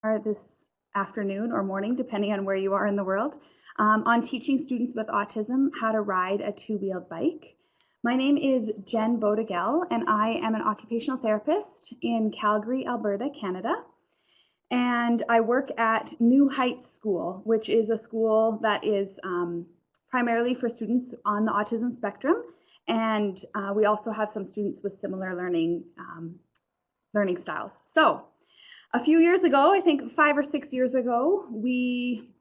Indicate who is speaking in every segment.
Speaker 1: this afternoon or morning, depending on where you are in the world, on teaching students with autism how to ride a two-wheeled bike. My name is Jen Bodiguel, and I am an occupational therapist in Calgary, Alberta, Canada. And I work at New Heights School, which is a school that is primarily for students on the autism spectrum. And we also have some students with similar learning styles. So a few years ago, I think 5 or 6 years ago, we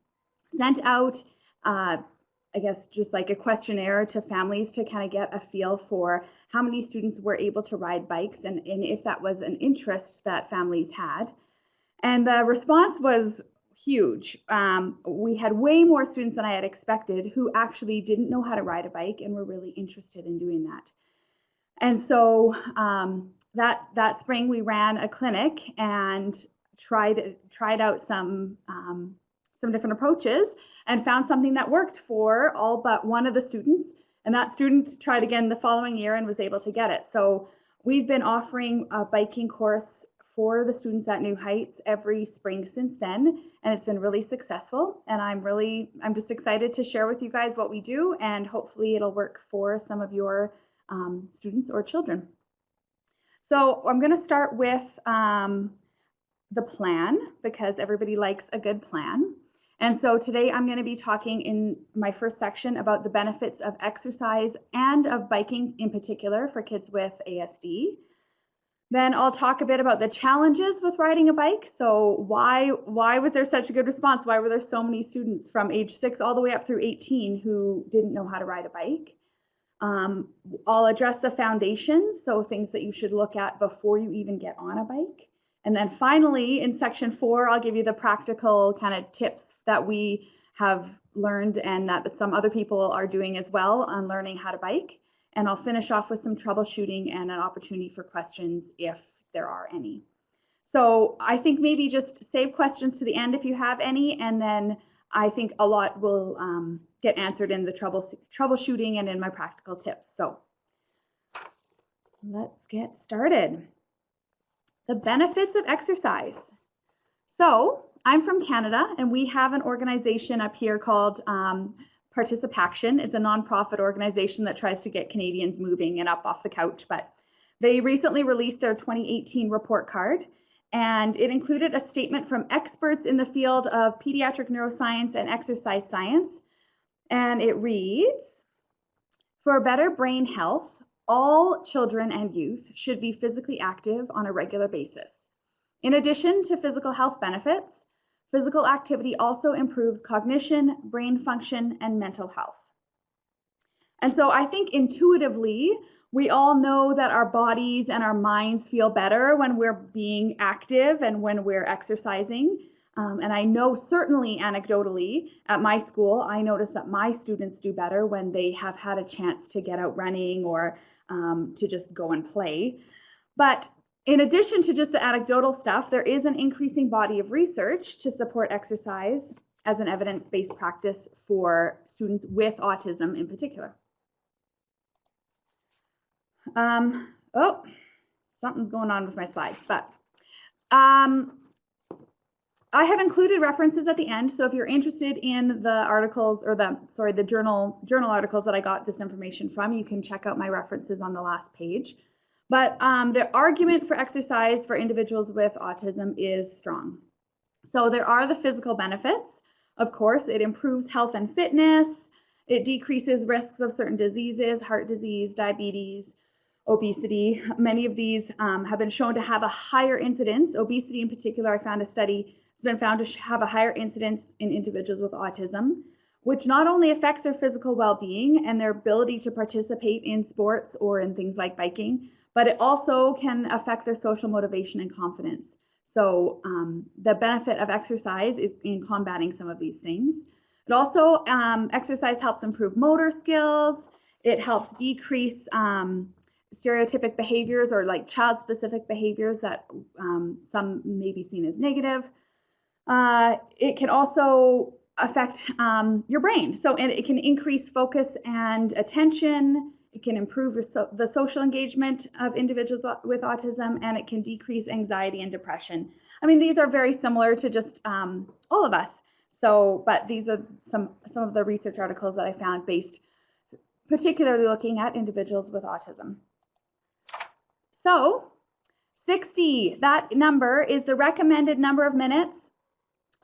Speaker 1: sent out, I guess, just like a questionnaire to families to kind of get a feel for how many students were able to ride bikes and if that was an interest that families had. And the response was huge. We had way more students than I had expected who actually didn't know how to ride a bike and were really interested in doing that. And so that spring we ran a clinic and tried out some different approaches and found something that worked for all but one of the students. And that student tried again the following year and was able to get it. So we've been offering a biking course for the students at New Heights every spring since then, and it's been really successful. And I'm just excited to share with you guys what we do, and hopefully it'll work for some of your students or children. So I'm going to start with the plan, because everybody likes a good plan. And so today I'm going to be talking in my first section about the benefits of exercise and of biking in particular for kids with ASD. Then I'll talk a bit about the challenges with riding a bike. So why was there such a good response? Why were there so many students from age 6 all the way up through 18 who didn't know how to ride a bike? I'll address the foundations, so things that you should look at before you even get on a bike. And then finally, in section 4, I'll give you the practical kind of tips that we have learned and that some other people are doing as well on learning how to bike. And I'll finish off with some troubleshooting and an opportunity for questions if there are any. So I think maybe just save questions to the end if you have any, and then I think a lot will get answered in the troubleshooting and in my practical tips. So let's get started. The benefits of exercise. So I'm from Canada, and we have an organization up here called Participation. It's a nonprofit organization that tries to get Canadians moving and up off the couch, but they recently released their 2018 report card, and it included a statement from experts in the field of pediatric neuroscience and exercise science, and it reads, "For better brain health, all children and youth should be physically active on a regular basis. In addition to physical health benefits, physical activity also improves cognition, brain function, and mental health." And so I think intuitively, we all know that our bodies and our minds feel better when we're being active and when we're exercising. And I know certainly anecdotally at my school, I notice that my students do better when they have had a chance to get out running or to just go and play. But in addition to just the anecdotal stuff, there is an increasing body of research to support exercise as an evidence-based practice for students with autism in particular. Oh, something's going on with my slides, but I have included references at the end. So if you're interested in the articles or the journal articles that I got this information from, you can check out my references on the last page. But the argument for exercise for individuals with autism is strong. So there are the physical benefits. Of course, it improves health and fitness. It decreases risks of certain diseases, heart disease, diabetes, obesity. Many of these have been shown to have a higher incidence. Obesity in particular, I found a study, has been found to have a higher incidence in individuals with autism, which not only affects their physical well-being and their ability to participate in sports or in things like biking, but it also can affect their social motivation and confidence. So the benefit of exercise is in combating some of these things. It also, exercise helps improve motor skills. It helps decrease stereotypic behaviors or like child-specific behaviors that some may be seen as negative. It can also affect your brain. So it can increase focus and attention. It can improve the social engagement of individuals with autism, and it can decrease anxiety and depression. I mean, these are very similar to just all of us. So, but these are some of the research articles that I found based particularly looking at individuals with autism. So 60, that number is the recommended number of minutes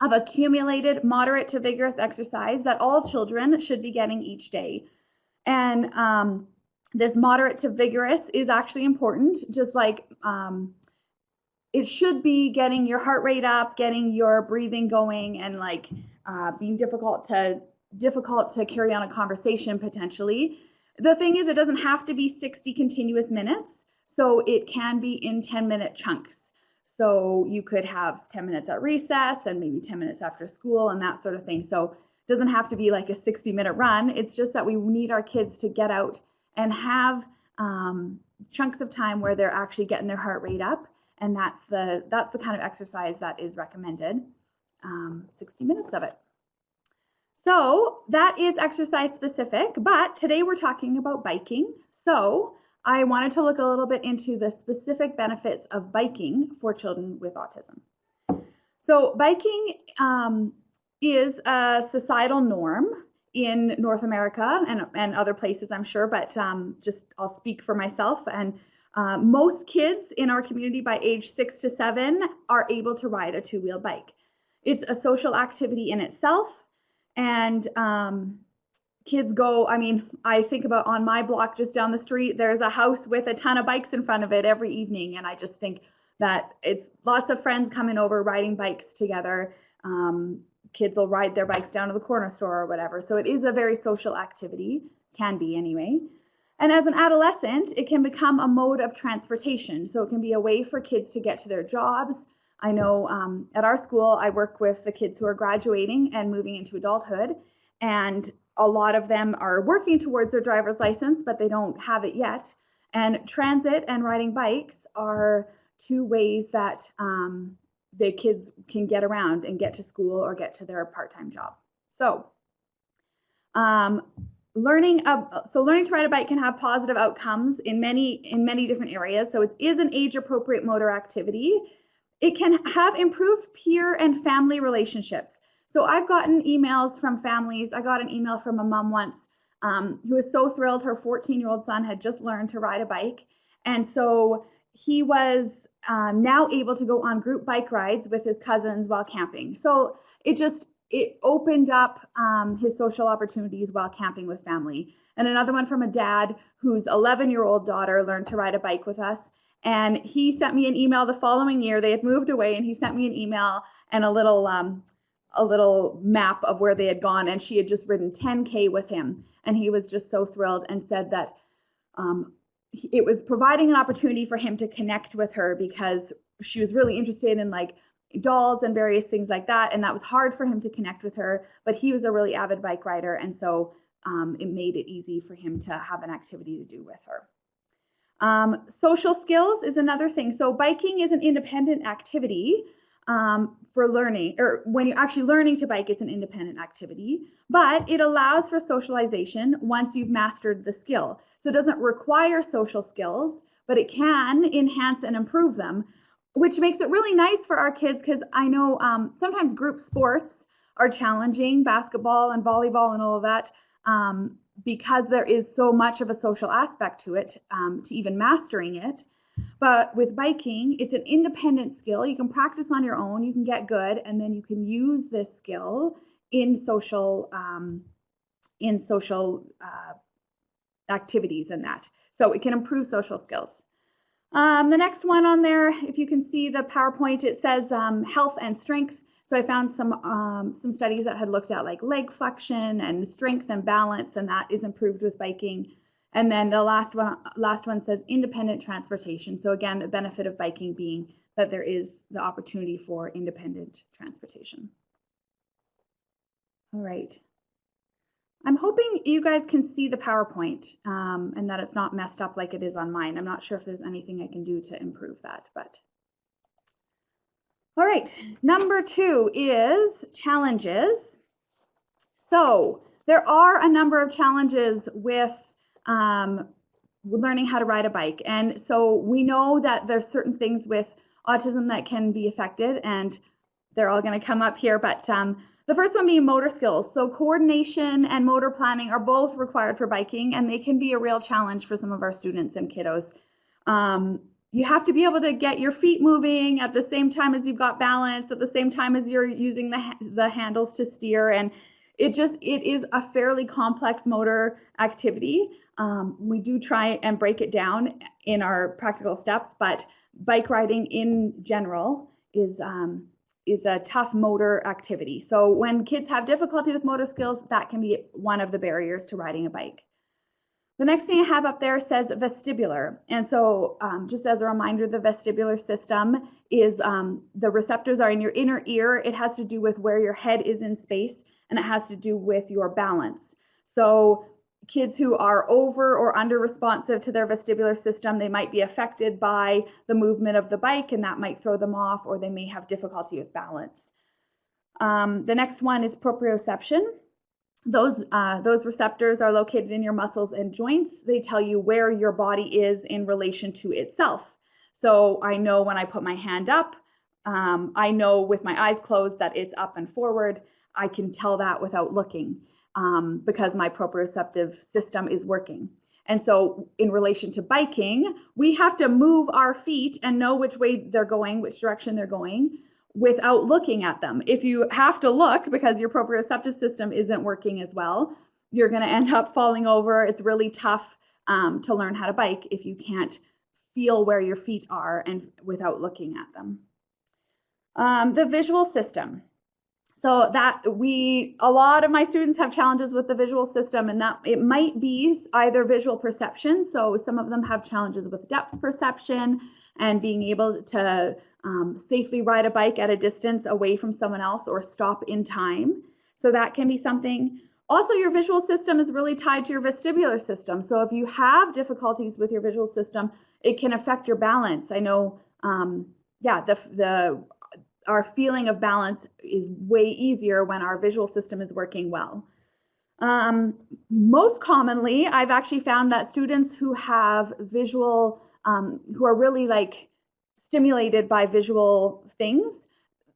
Speaker 1: of accumulated moderate to vigorous exercise that all children should be getting each day. And this moderate to vigorous is actually important, just like it should be getting your heart rate up, getting your breathing going, and like being difficult to carry on a conversation potentially. The thing is, it doesn't have to be 60 continuous minutes, so it can be in 10-minute chunks. So you could have 10 minutes at recess and maybe 10 minutes after school and that sort of thing. So it doesn't have to be like a 60-minute run. It's just that we need our kids to get out and have chunks of time where they're actually getting their heart rate up. And that's the kind of exercise that is recommended, 60 minutes of it. So that is exercise specific, but today we're talking about biking. So I wanted to look a little bit into the specific benefits of biking for children with autism. So biking is a societal norm in North America and other places, I'm sure, but just I'll speak for myself. And most kids in our community by age 6 to 7 are able to ride a two-wheel bike. It's a social activity in itself, and kids go, I mean, I think about on my block just down the street, there's a house with a ton of bikes in front of it every evening, and I just think that it's lots of friends coming over riding bikes together. Kids will ride their bikes down to the corner store or whatever, so it is a very social activity, can be anyway. And as an adolescent, it can become a mode of transportation. So it can be a way for kids to get to their jobs. I know at our school, I work with the kids who are graduating and moving into adulthood. And a lot of them are working towards their driver's license, but they don't have it yet. And transit and riding bikes are two ways that the kids can get around and get to school or get to their part-time job. So, learning to ride a bike can have positive outcomes in many different areas. So it is an age-appropriate motor activity. It can have improved peer and family relationships. So I've gotten emails from families. I got an email from a mom once who was so thrilled her 14-year-old son had just learned to ride a bike. And so he was now able to go on group bike rides with his cousins while camping. So it opened up his social opportunities while camping with family. And another one from a dad whose 11-year-old daughter learned to ride a bike with us. And he sent me an email the following year. They had moved away, and he sent me an email and a little map of where they had gone. And she had just ridden 10K with him. And he was just so thrilled and said that it was providing an opportunity for him to connect with her because she was really interested in like dolls and various things like that, and that was hard for him to connect with her, but he was a really avid bike rider, and so it made it easy for him to have an activity to do with her. Social skills is another thing. So biking is an independent activity for learning, or when you're actually learning to bike, it's an independent activity, but it allows for socialization once you've mastered the skill. So it doesn't require social skills, but it can enhance and improve them, which makes it really nice for our kids because I know sometimes group sports are challenging, basketball and volleyball and all of that, because there is so much of a social aspect to it, to even mastering it. But with biking, it's an independent skill. You can practice on your own, you can get good, and then you can use this skill in social activities and that. So it can improve social skills. The next one on there, if you can see the PowerPoint, it says health and strength. So I found some studies that had looked at like leg flexion and strength and balance, and that is improved with biking. And then the last one says independent transportation. So again, the benefit of biking being that there is the opportunity for independent transportation. All right. I'm hoping you guys can see the PowerPoint and that it's not messed up like it is on mine. I'm not sure if there's anything I can do to improve that, but. All right, number 2 is challenges. So there are a number of challenges with learning how to ride a bike. And so we know that there's certain things with autism that can be affected, and they're all going to come up here, but the first one being motor skills. So coordination and motor planning are both required for biking, and they can be a real challenge for some of our students and kiddos. You have to be able to get your feet moving at the same time as you've got balance, at the same time as you're using the handles to steer, and it is a fairly complex motor activity. We do try and break it down in our practical steps, but bike riding in general is a tough motor activity. So when kids have difficulty with motor skills, that can be one of the barriers to riding a bike. The next thing I have up there says vestibular. And so just as a reminder, the vestibular system is the receptors are in your inner ear. It has to do with where your head is in space, and it has to do with your balance. So kids who are over or under responsive to their vestibular system, they might be affected by the movement of the bike, and that might throw them off, or they may have difficulty with balance. The next one is proprioception. Those receptors are located in your muscles and joints. They tell you where your body is in relation to itself. So I know when I put my hand up, I know with my eyes closed that it's up and forward. I can tell that without looking because my proprioceptive system is working. And so in relation to biking, we have to move our feet and know which way they're going, which direction they're going, without looking at them. If you have to look because your proprioceptive system isn't working as well, you're going to end up falling over. It's really tough to learn how to bike if you can't feel where your feet are and without looking at them. The visual system. So a lot of my students have challenges with the visual system, and that it might be either visual perception. So some of them have challenges with depth perception and being able to safely ride a bike at a distance away from someone else or stop in time. So that can be something. Also, your visual system is really tied to your vestibular system. So if you have difficulties with your visual system, it can affect your balance. I know, our feeling of balance is way easier when our visual system is working well. Most commonly, I've actually found that students who have visual, who are really like stimulated by visual things,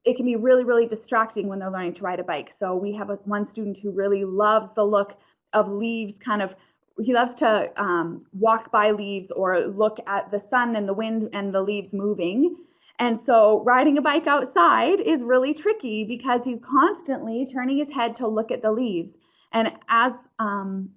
Speaker 1: it can be really, really distracting when they're learning to ride a bike. So we have one student who really loves the look of leaves, he loves to walk by leaves or look at the sun and the wind and the leaves moving. And so riding a bike outside is really tricky because he's constantly turning his head to look at the leaves. And as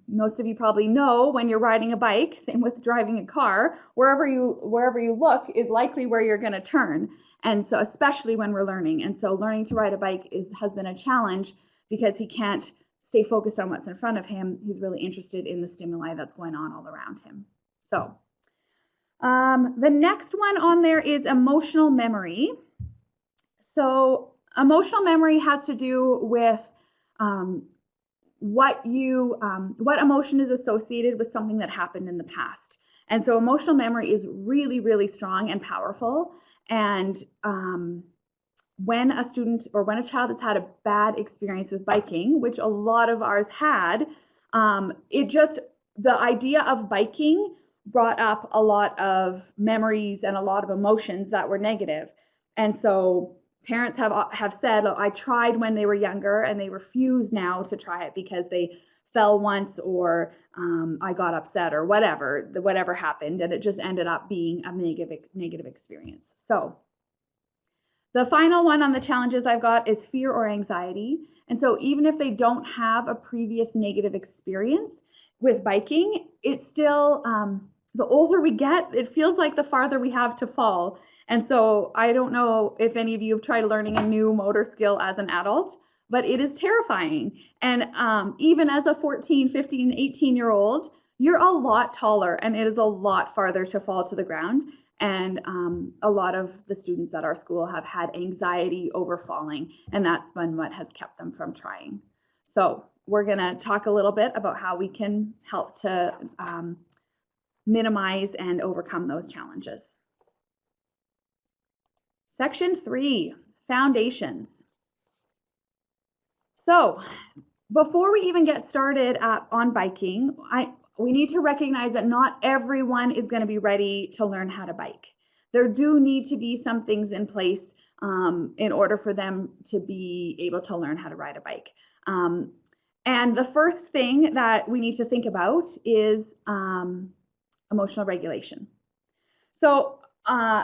Speaker 1: most of you probably know, when you're riding a bike, same with driving a car, wherever you look is likely where you're going to turn. And so especially when we're learning. And so learning to ride a bike has been a challenge because he can't stay focused on what's in front of him. He's really interested in the stimuli that's going on all around him. So the next one on there is emotional memory. So emotional memory has to do with what emotion is associated with something that happened in the past. And so emotional memory is really, really strong and powerful. And when a student or when a child has had a bad experience with biking, which a lot of ours had, the idea of biking brought up a lot of memories and a lot of emotions that were negative. And so parents have said, I tried when they were younger and they refuse now to try it because they fell once or I got upset or whatever happened, and it just ended up being a negative experience. So the final one on the challenges I've got is fear or anxiety. And so even if they don't have a previous negative experience with biking, it's still, the older we get, it feels like the farther we have to fall. And so I don't know if any of you have tried learning a new motor skill as an adult, but it is terrifying. And even as a 14, 15, 18-year-old, you're a lot taller and it is a lot farther to fall to the ground. And a lot of the students at our school have had anxiety over falling, and that's been what has kept them from trying. So we're going to talk a little bit about how we can help to minimize and overcome those challenges. Section 3, foundations. So before we even get started on biking, we need to recognize that not everyone is going to be ready to learn how to bike. there do need to be some things in place in order for them to be able to learn how to ride a bike. And the first thing that we need to think about is emotional regulation. So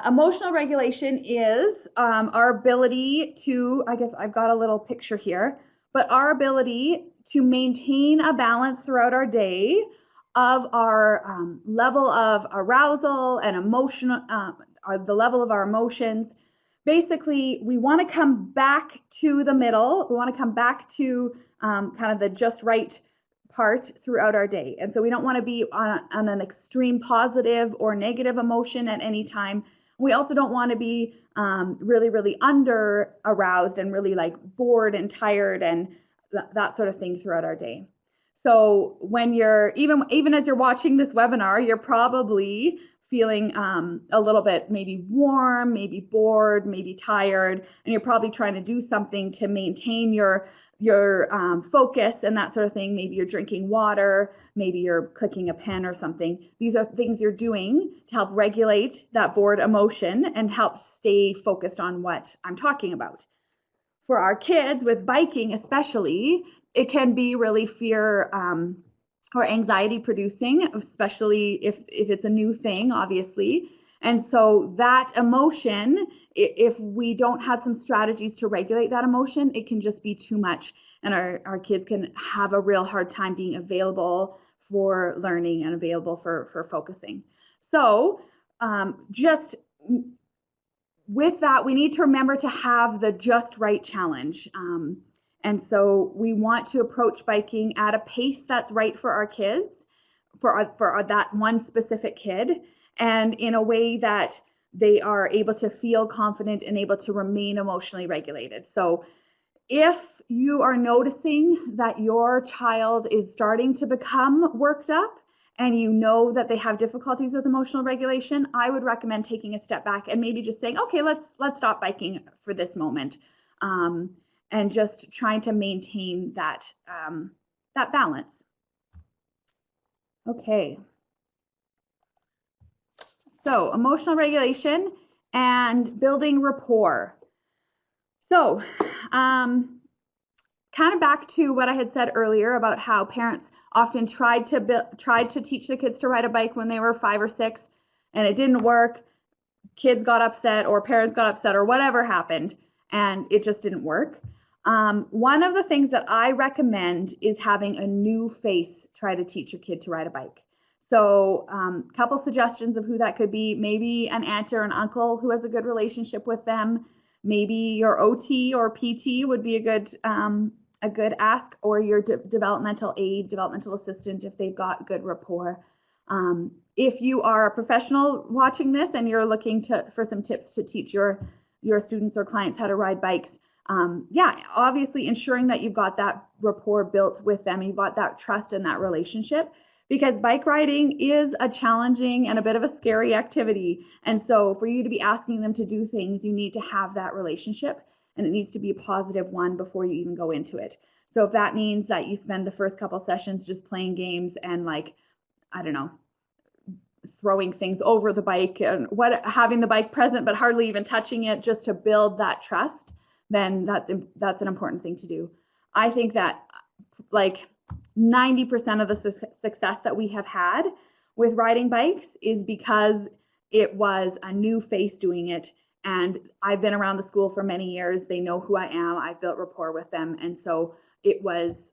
Speaker 1: emotional regulation is our ability to, I guess I've got a little picture here, but our ability to maintain a balance throughout our day of our level of arousal and emotional, the level of our emotions. Basically, we want to come back to the middle. We want to come back to kind of the just right part throughout our day. And so we don't want to be on an extreme positive or negative emotion at any time. We also don't want to be really, really under aroused and really like bored and tired and that sort of thing throughout our day. So when you're, even as you're watching this webinar, you're probably feeling a little bit maybe warm, maybe bored, maybe tired, and you're probably trying to do something to maintain your focus and that sort of thing. Maybe you're drinking water, maybe you're clicking a pen or something. These are things you're doing to help regulate that bored emotion and help stay focused on what I'm talking about. For our kids with biking especially, it can be really fear or anxiety producing, especially if it's a new thing, obviously. And so that emotion, if we don't have some strategies to regulate that emotion, it can just be too much. And our kids can have a real hard time being available for learning and available for focusing. So just with that, we need to remember to have the just right challenge. And so we want to approach biking at a pace that's right for our kids, for that one specific kid, and in a way that they are able to feel confident and able to remain emotionally regulated. So if you are noticing that your child is starting to become worked up and you know that they have difficulties with emotional regulation, I would recommend taking a step back and maybe just saying, okay, let's stop biking for this moment. And just trying to maintain that, that balance. Okay. So emotional regulation and building rapport. So kind of back to what I had said earlier about how parents often tried to teach the kids to ride a bike when they were 5 or 6 and it didn't work. Kids got upset or parents got upset or whatever happened and it just didn't work. One of the things that I recommend is having a new face try to teach your kid to ride a bike. So a couple suggestions of who that could be. Maybe an aunt or an uncle who has a good relationship with them. Maybe your OT or PT would be a good ask, or your developmental aide, developmental assistant if they've got good rapport. If you are a professional watching this and you're looking for some tips to teach your students or clients how to ride bikes, obviously ensuring that you've got that rapport built with them, you've got that trust and that relationship, because bike riding is a challenging and a bit of a scary activity. And so for you to be asking them to do things, you need to have that relationship, and it needs to be a positive one before you even go into it. So if that means that you spend the first couple sessions just playing games and throwing things over the bike and having the bike present but hardly even touching it just to build that trust, then that's an important thing to do. I think that like 90% of the success that we have had with riding bikes is because it was a new face doing it. And I've been around the school for many years. They know who I am. I've built rapport with them. And so it was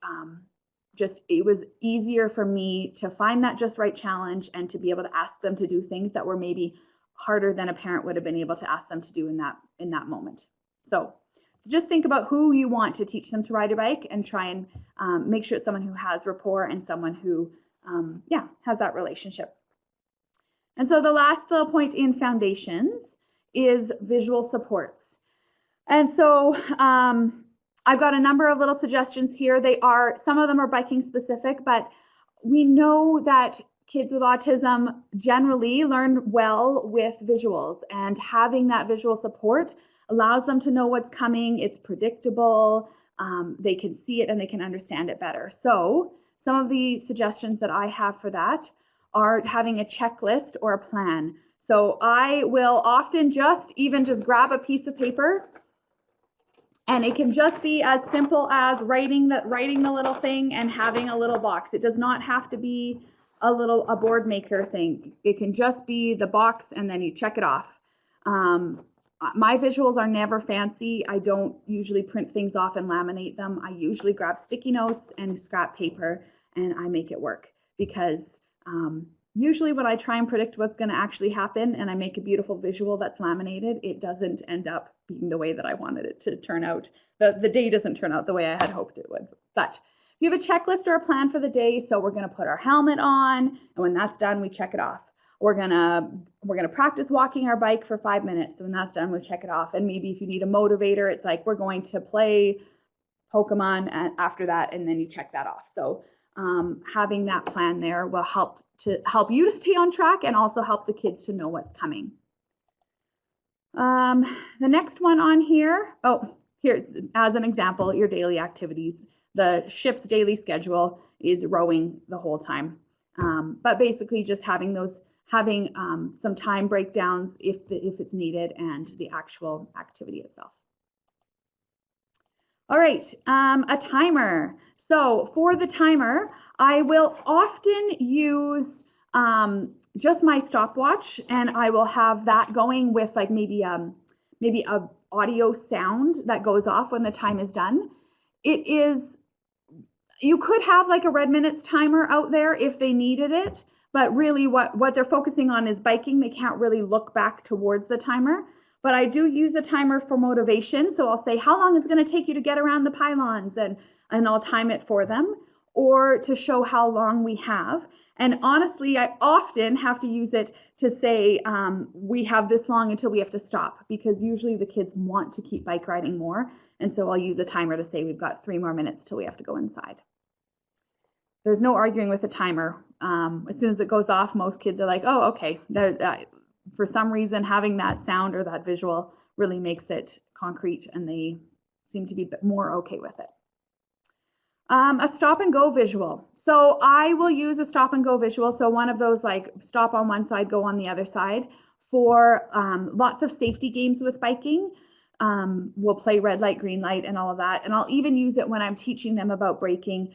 Speaker 1: it was easier for me to find that just right challenge and to be able to ask them to do things that were maybe harder than a parent would have been able to ask them to do in that moment. So just think about who you want to teach them to ride a bike and try and make sure it's someone who has rapport and someone who, has that relationship. And so the last little point in foundations is visual supports. And so I've got a number of little suggestions here. Some of them are biking specific, but we know that kids with autism generally learn well with visuals, and having that visual support allows them to know what's coming. It's predictable. They can see it and they can understand it better. So some of the suggestions that I have for that are having a checklist or a plan. So I will often just grab a piece of paper, and it can just be as simple as writing the little thing and having a little box. It does not have to be a board maker thing. It can just be the box and then you check it off. My visuals are never fancy. I don't usually print things off and laminate them. I usually grab sticky notes and scrap paper and I make it work, because usually when I try and predict what's going to actually happen and I make a beautiful visual that's laminated, it doesn't end up being the way that I wanted it to turn out. The day doesn't turn out the way I had hoped it would. But if you have a checklist or a plan for the day, so we're going to put our helmet on, and when that's done, we check it off. We're gonna practice walking our bike for 5 minutes. So when that's done, we'll check it off. And maybe if you need a motivator, it's like we're going to play Pokemon after that, and then you check that off. So having that plan there will help you to stay on track and also help the kids to know what's coming. The next one on here, here's as an example, your daily activities. The ship's daily schedule is rowing the whole time. But basically just having some time breakdowns if it's needed, and the actual activity itself. All right, a timer. So for the timer, I will often use just my stopwatch, and I will have that going with like maybe a audio sound that goes off when the time is done. You could have like a red minutes timer out there if they needed it, but really what they're focusing on is biking. They can't really look back towards the timer. But I do use a timer for motivation. So I'll say, how long is it going to take you to get around the pylons? And I'll time it for them, or to show how long we have. And honestly, I often have to use it to say, we have this long until we have to stop, because usually the kids want to keep bike riding more. And so I'll use a timer to say we've got 3 more minutes till we have to go inside. There's no arguing with a timer. As soon as it goes off, most kids are like, oh, okay. For some reason, having that sound or that visual really makes it concrete, and they seem to be a bit more okay with it. A stop and go visual. So I will use a stop and go visual. So one of those, like stop on one side, go on the other side, for lots of safety games with biking. We'll play red light, green light, and all of that. And I'll even use it when I'm teaching them about braking.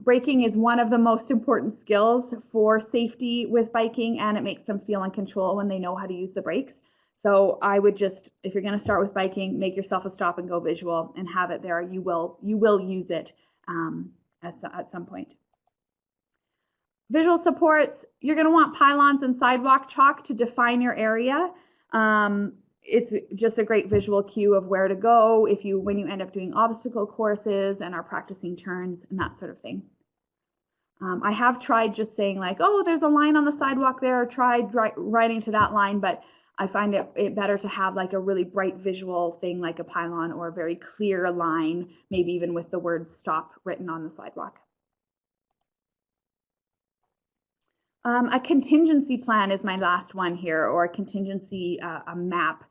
Speaker 1: Braking is one of the most important skills for safety with biking, and it makes them feel in control when they know how to use the brakes. So I would just, if you're going to start with biking, make yourself a stop and go visual and have it there. You will use it at some point. Visual supports, you're going to want pylons and sidewalk chalk to define your area. It's just a great visual cue of where to go when you end up doing obstacle courses and are practicing turns and that sort of thing. I have tried just saying like, oh, there's a line on the sidewalk there, tried writing to that line, but I find it better to have like a really bright visual thing like a pylon, or a very clear line, maybe even with the word stop written on the sidewalk. A contingency plan is my last one here, or a contingency a map.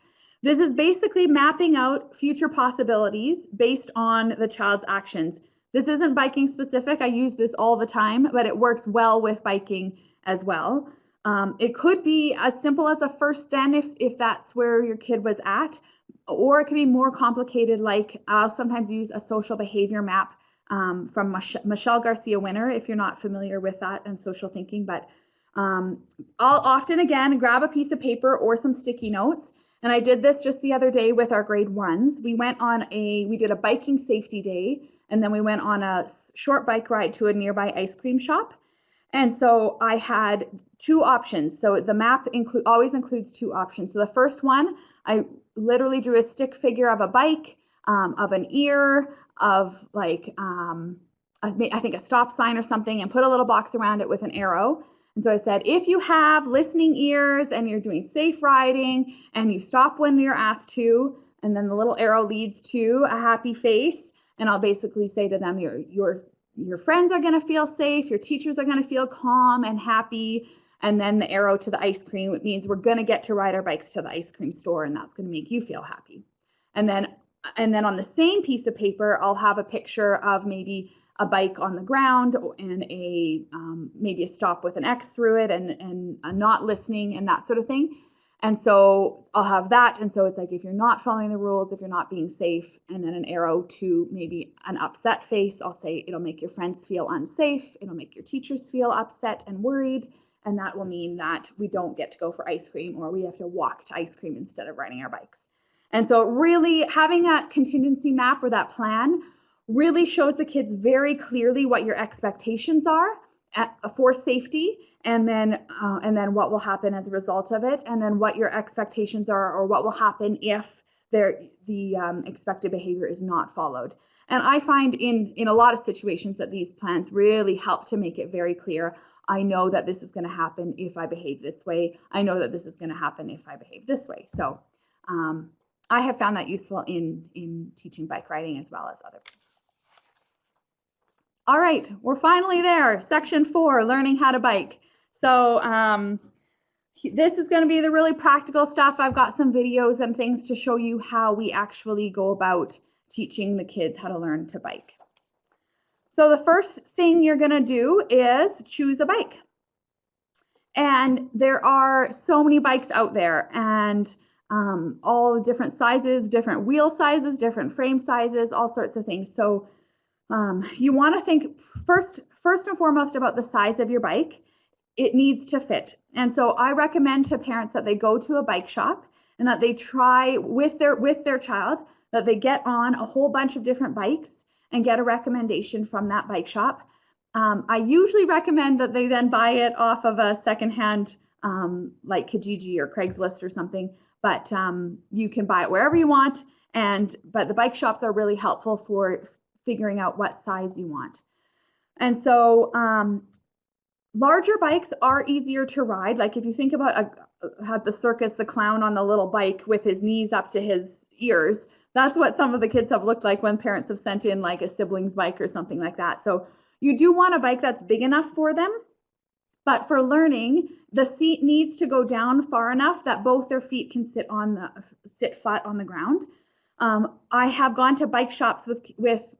Speaker 1: This is basically mapping out future possibilities based on the child's actions. This isn't biking specific. I use this all the time, but it works well with biking as well. It could be as simple as a first then if that's where your kid was at, or it can be more complicated, like I'll sometimes use a social behavior map from Michelle Garcia Winner, if you're not familiar with that and social thinking. But I'll often, again, grab a piece of paper or some sticky notes. And I did this just the other day with our grade 1s. We did a biking safety day, and then we went on a short bike ride to a nearby ice cream shop. And so I had 2 options. So the map always includes 2 options. So the first one, I literally drew a stick figure of a bike, of an ear, of like, I think a stop sign or something, and put a little box around it with an arrow. And so I said, if you have listening ears and you're doing safe riding and you stop when you're asked to, and then the little arrow leads to a happy face, and I'll basically say to them, your friends are going to feel safe, your teachers are going to feel calm and happy, and then the arrow to the ice cream, it means we're going to get to ride our bikes to the ice cream store, and that's going to make you feel happy. And then on the same piece of paper, I'll have a picture of maybe a bike on the ground and maybe a stop with an X through it, and a not listening and that sort of thing. And so I'll have that. And so it's like, if you're not following the rules, if you're not being safe, and then an arrow to maybe an upset face, I'll say it'll make your friends feel unsafe. It'll make your teachers feel upset and worried. And that will mean that we don't get to go for ice cream, or we have to walk to ice cream instead of riding our bikes. And so really having that contingency map or that plan really shows the kids very clearly what your expectations are for safety, and then what will happen as a result of it, and then what your expectations are, or what will happen if the expected behavior is not followed. And I find in a lot of situations that these plans really help to make it very clear. I know that this is going to happen if I behave this way. I know that this is going to happen if I behave this way. So I have found that useful in teaching bike riding as well as other things. All right, we're finally there. Section 4, learning how to bike. So this is going to be the really practical stuff. I've got some videos and things to show you how we actually go about teaching the kids how to learn to bike. So the first thing you're going to do is choose a bike. And there are so many bikes out there, and all different sizes, different wheel sizes, different frame sizes, all sorts of things. So you want to think first and foremost about the size of your bike. It needs to fit. And so I recommend to parents that they go to a bike shop and that they try with their child, that they get on a whole bunch of different bikes and get a recommendation from that bike shop. I usually recommend that they then buy it off of a secondhand like Kijiji or Craigslist or something, but you can buy it wherever you want. But the bike shops are really helpful for figuring out what size you want. And so larger bikes are easier to ride. Like if you think about had the circus, the clown on the little bike with his knees up to his ears, that's what some of the kids have looked like when parents have sent in like a sibling's bike or something like that. So you do want a bike that's big enough for them, but for learning, the seat needs to go down far enough that both their feet can sit flat on the ground. I have gone to bike shops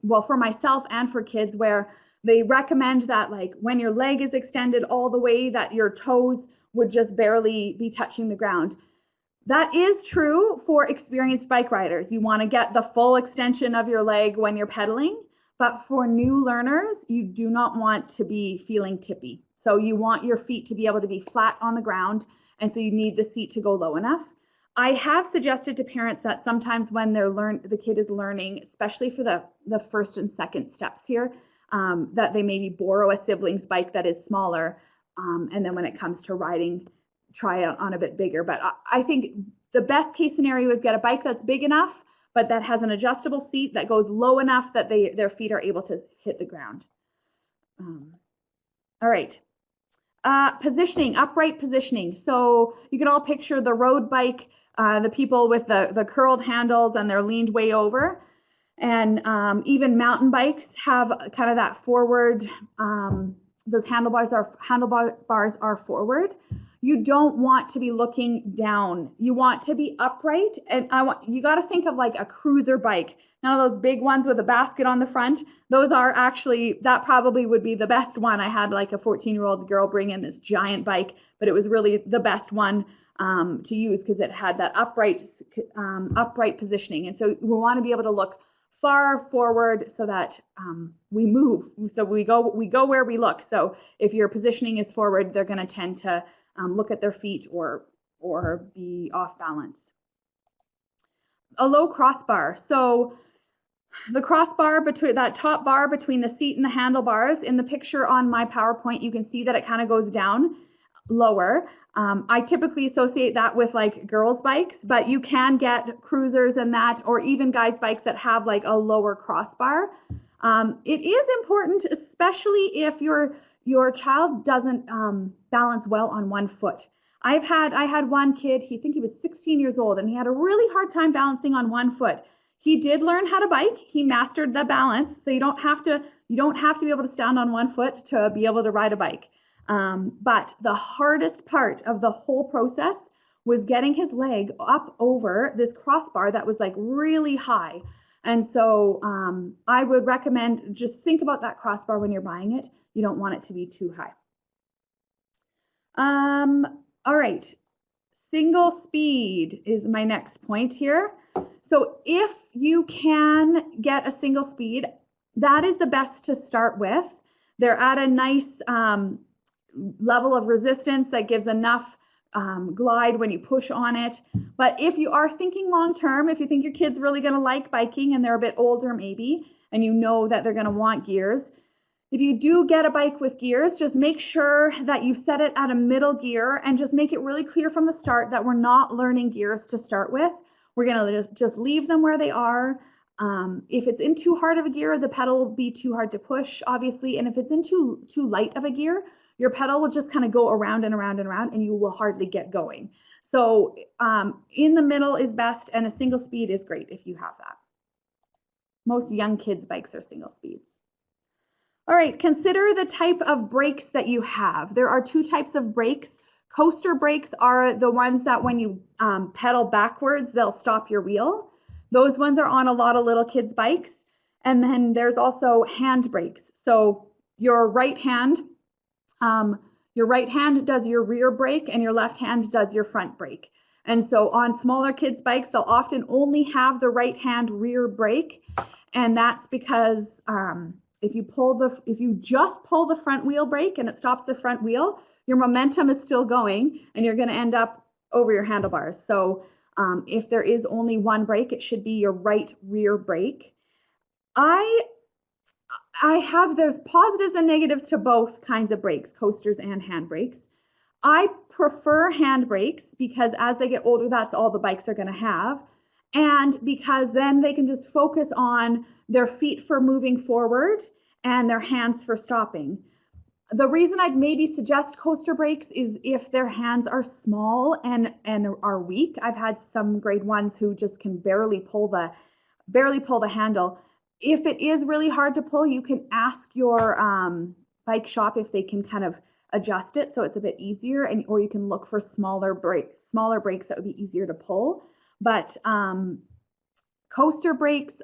Speaker 1: well, for myself and for kids, where they recommend that like when your leg is extended all the way that your toes would just barely be touching the ground. That is true for experienced bike riders. You want to get the full extension of your leg when you're pedaling, but for new learners, you do not want to be feeling tippy. So you want your feet to be able to be flat on the ground, and so you need the seat to go low enough. I have suggested to parents that sometimes when the kid is learning, especially for the first and second steps here, that they maybe borrow a sibling's bike that is smaller, and then when it comes to riding, try it on a bit bigger. But I think the best case scenario is get a bike that's big enough, but that has an adjustable seat that goes low enough that their feet are able to hit the ground. All right. Positioning, upright positioning. So you can all picture the road bike, the people with the curled handles and they're leaned way over. And even mountain bikes have kind of that forward, those handlebars are forward. You don't want to be looking down. You want to be upright. And you got to think of like a cruiser bike. None of those big ones with a basket on the front. Those are actually, that probably would be the best one. I had like a 14-year-old girl bring in this giant bike, but it was really the best one to use because it had that upright positioning. And so we want to be able to look far forward so that we move. So we go where we look. So if your positioning is forward, they're going to tend to look at their feet or be off balance. A low crossbar. So the crossbar between that top bar between the seat and the handlebars, in the picture on my PowerPoint, you can see that it kind of goes down lower. I typically associate that with like girls' bikes, but you can get cruisers and that, or even guys' bikes that have like a lower crossbar. It is important, especially if your child doesn't balance well on one foot. I had one kid, I think he was 16 years old, and he had a really hard time balancing on one foot. He did learn how to bike. He mastered the balance, so you don't have to be able to stand on one foot to be able to ride a bike. But the hardest part of the whole process was getting his leg up over this crossbar that was like really high. And so I would recommend just think about that crossbar when you're buying it. You don't want it to be too high. All right. Single speed is my next point here. So if you can get a single speed, that is the best to start with. They're at a nice level of resistance that gives enough glide when you push on it. But if you are thinking long term, if you think your kid's really going to like biking and they're a bit older maybe, and you know that they're going to want gears, if you do get a bike with gears, just make sure that you set it at a middle gear and just make it really clear from the start that we're not learning gears to start with. We're going to just leave them where they are. If it's in too hard of a gear, the pedal will be too hard to push, obviously. And if it's in too light of a gear, your pedal will just kind of go around and around and around, and you will hardly get going. So in the middle is best, and a single speed is great if you have that. Most young kids' bikes are single speeds. All right, consider the type of brakes that you have. There are two types of brakes. Coaster brakes are the ones that when you pedal backwards, they'll stop your wheel. Those ones are on a lot of little kids' bikes. And then there's also hand brakes. So your right hand does your rear brake and your left hand does your front brake. And so on smaller kids' bikes, they'll often only have the right hand rear brake. And that's because if you just pull the front wheel brake and it stops the front wheel, your momentum is still going and you're going to end up over your handlebars. So if there is only one brake, it should be your right rear brake. There's positives and negatives to both kinds of brakes, coasters and hand brakes. I prefer hand brakes because as they get older, that's all the bikes are going to have. And because then they can just focus on their feet for moving forward and their hands for stopping. The reason I'd maybe suggest coaster brakes is if their hands are small and are weak. I've had some grade ones who just can barely pull the handle. If it is really hard to pull, you can ask your bike shop if they can kind of adjust it so it's a bit easier, or you can look for smaller brakes that would be easier to pull. But coaster brakes,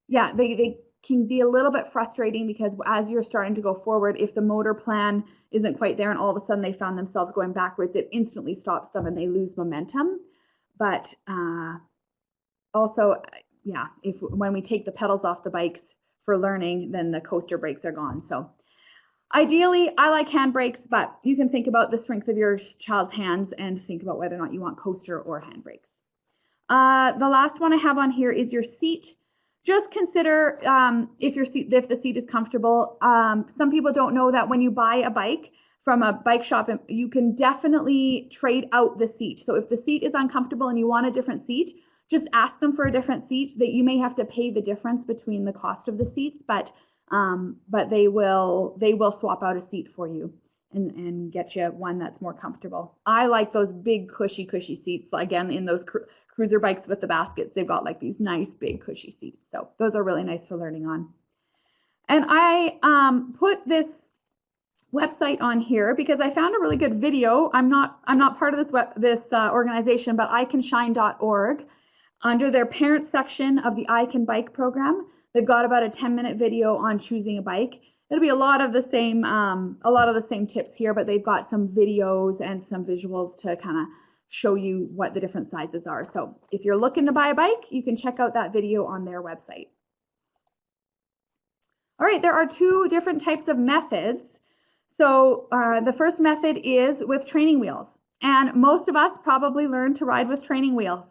Speaker 1: they can be a little bit frustrating because as you're starting to go forward, if the motor plan isn't quite there and all of a sudden they found themselves going backwards, it instantly stops them and they lose momentum. But also, when we take the pedals off the bikes for learning, then the coaster brakes are gone. So ideally, I like hand brakes, but you can think about the strength of your child's hands and think about whether or not you want coaster or hand brakes. The last one I have on here is your seat. Just consider if the seat is comfortable. Some people don't know that when you buy a bike from a bike shop, you can definitely trade out the seat. So if the seat is uncomfortable and you want a different seat, just ask them for a different seat. That you may have to pay the difference between the cost of the seats, but they will swap out a seat for you and get you one that's more comfortable. I like those big cushy seats. Again, in those cruiser bikes with the baskets, they've got like these nice big cushy seats. So those are really nice for learning on. And I put this website on here because I found a really good video. I'm not part of this organization, but iCanShine.org. Under their parent section of the I Can Bike program, they've got about a 10-minute video on choosing a bike. It'll be a lot of the same tips here, but they've got some videos and some visuals to kind of show you what the different sizes are. So if you're looking to buy a bike, you can check out that video on their website. All right, there are two different types of methods. So the first method is with training wheels. And most of us probably learned to ride with training wheels.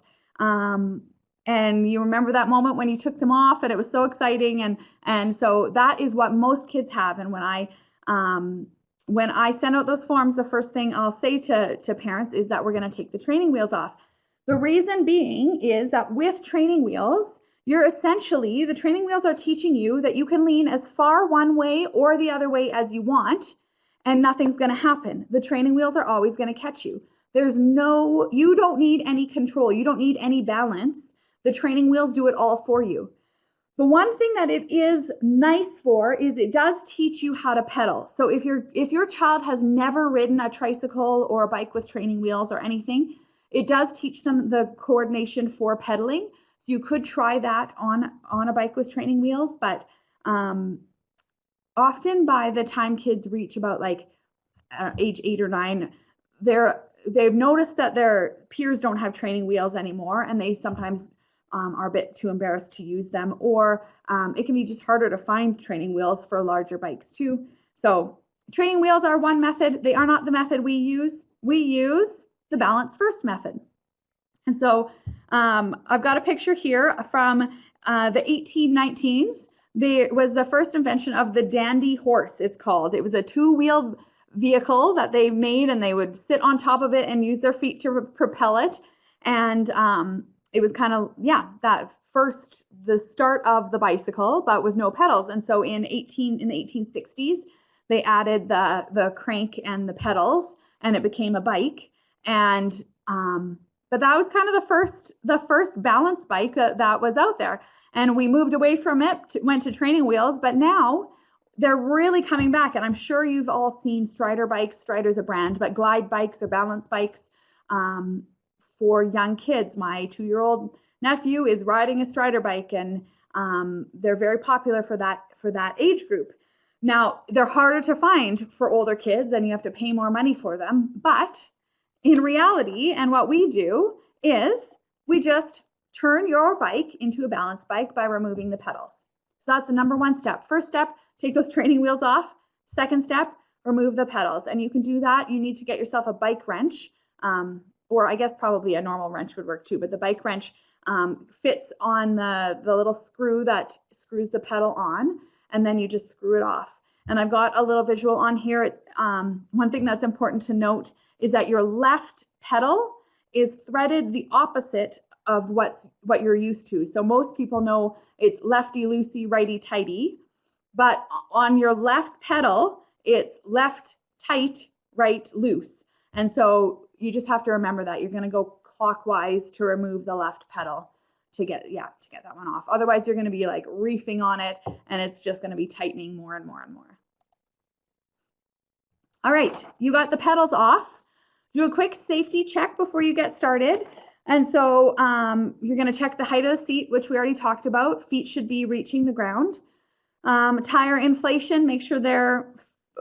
Speaker 1: And you remember that moment when you took them off and it was so exciting. And so that is what most kids have. And when I send out those forms, the first thing I'll say to parents is that we're going to take the training wheels off. The reason being is that with training wheels, the training wheels are teaching you that you can lean as far one way or the other way as you want, and nothing's going to happen. The training wheels are always going to catch you. You don't need any control. You don't need any balance. The training wheels do it all for you. The one thing that it is nice for is it does teach you how to pedal. So if your child has never ridden a tricycle or a bike with training wheels or anything, it does teach them the coordination for pedaling. So you could try that on a bike with training wheels, but often by the time kids reach about like age 8 or 9, they've noticed that their peers don't have training wheels anymore, and they sometimes are a bit too embarrassed to use them, or it can be just harder to find training wheels for larger bikes too. So training wheels are one method. They are not the method we use. We use the balance first method. And so I've got a picture here from the 1819s. It was the first invention of the dandy horse, it's called. It was a two-wheeled vehicle that they made, and they would sit on top of it and use their feet to propel it. And it was kind of, the start of the bicycle, but with no pedals. And so in the 1860s, they added the crank and the pedals, and it became a bike. And but that was kind of the first balance bike that was out there. And we moved away from it, went to training wheels, but now they're really coming back. And I'm sure you've all seen Strider bikes. Strider's a brand, but glide bikes or balance bikes for young kids. My 2-year-old nephew is riding a Strider bike, and they're very popular for that age group. Now, they're harder to find for older kids, and you have to pay more money for them. But in reality, and what we do is we just turn your bike into a balance bike by removing the pedals. So that's the number one step. First step, take those training wheels off. Second step, remove the pedals. And you can do that. You need to get yourself a bike wrench, or I guess probably a normal wrench would work too, but the bike wrench fits on the little screw that screws the pedal on, and then you just screw it off. And I've got a little visual on here. One thing that's important to note is that your left pedal is threaded the opposite of what you're used to. So most people know it's lefty loosey, righty tighty, but on your left pedal, it's left tight, right loose. And so you just have to remember that you're going to go clockwise to remove the left pedal to get that one off. Otherwise, you're going to be like reefing on it, and it's just going to be tightening more and more and more. All right, you got the pedals off. Do a quick safety check before you get started. And so you're going to check the height of the seat, which we already talked about. Feet should be reaching the ground. Tire inflation, make sure they're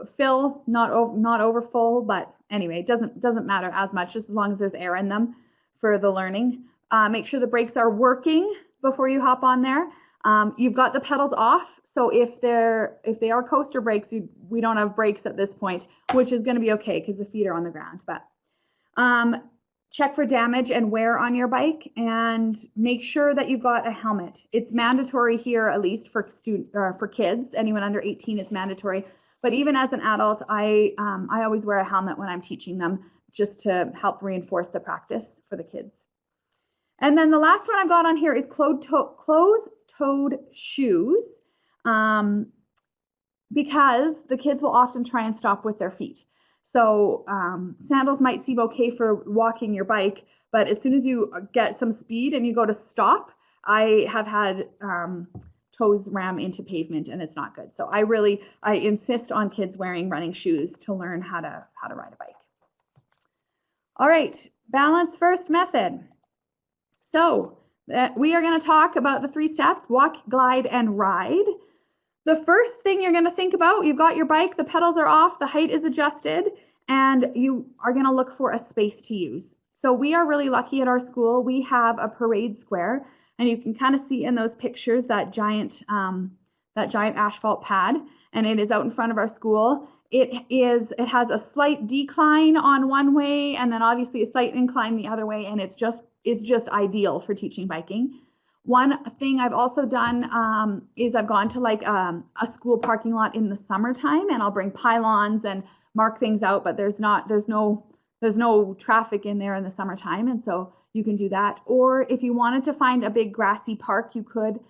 Speaker 1: fill, not over full, but anyway, it doesn't matter as much, just as long as there's air in them for the learning. Make sure the brakes are working before you hop on there. You've got the pedals off, so if they are coaster brakes, we don't have brakes at this point, which is going to be okay because the feet are on the ground. But check for damage and wear on your bike, and make sure that you've got a helmet. It's mandatory here, at least for kids. Anyone under 18 is mandatory. But even as an adult, I always wear a helmet when I'm teaching them, just to help reinforce the practice for the kids. And then the last one I've got on here is closed-toed shoes, because the kids will often try and stop with their feet. So sandals might seem okay for walking your bike, but as soon as you get some speed and you go to stop, I have had toes ram into pavement, and it's not good. So I insist on kids wearing running shoes to learn how to ride a bike. All right, balance first method. So we are going to talk about the 3 steps: walk, glide, and ride. The first thing you're going to think about, you've got your bike, the pedals are off, the height is adjusted, and you are going to look for a space to use. So we are really lucky at our school. We have a parade square, and you can kind of see in those pictures that giant asphalt pad, and it is out in front of our school. It has a slight decline on one way, and then obviously a slight incline the other way, and it's just ideal for teaching biking. One thing I've also done is I've gone to like a school parking lot in the summertime, and I'll bring pylons and mark things out, but there's no traffic in there in the summertime, and so you can do that. Or if you wanted to find a big grassy park, you could.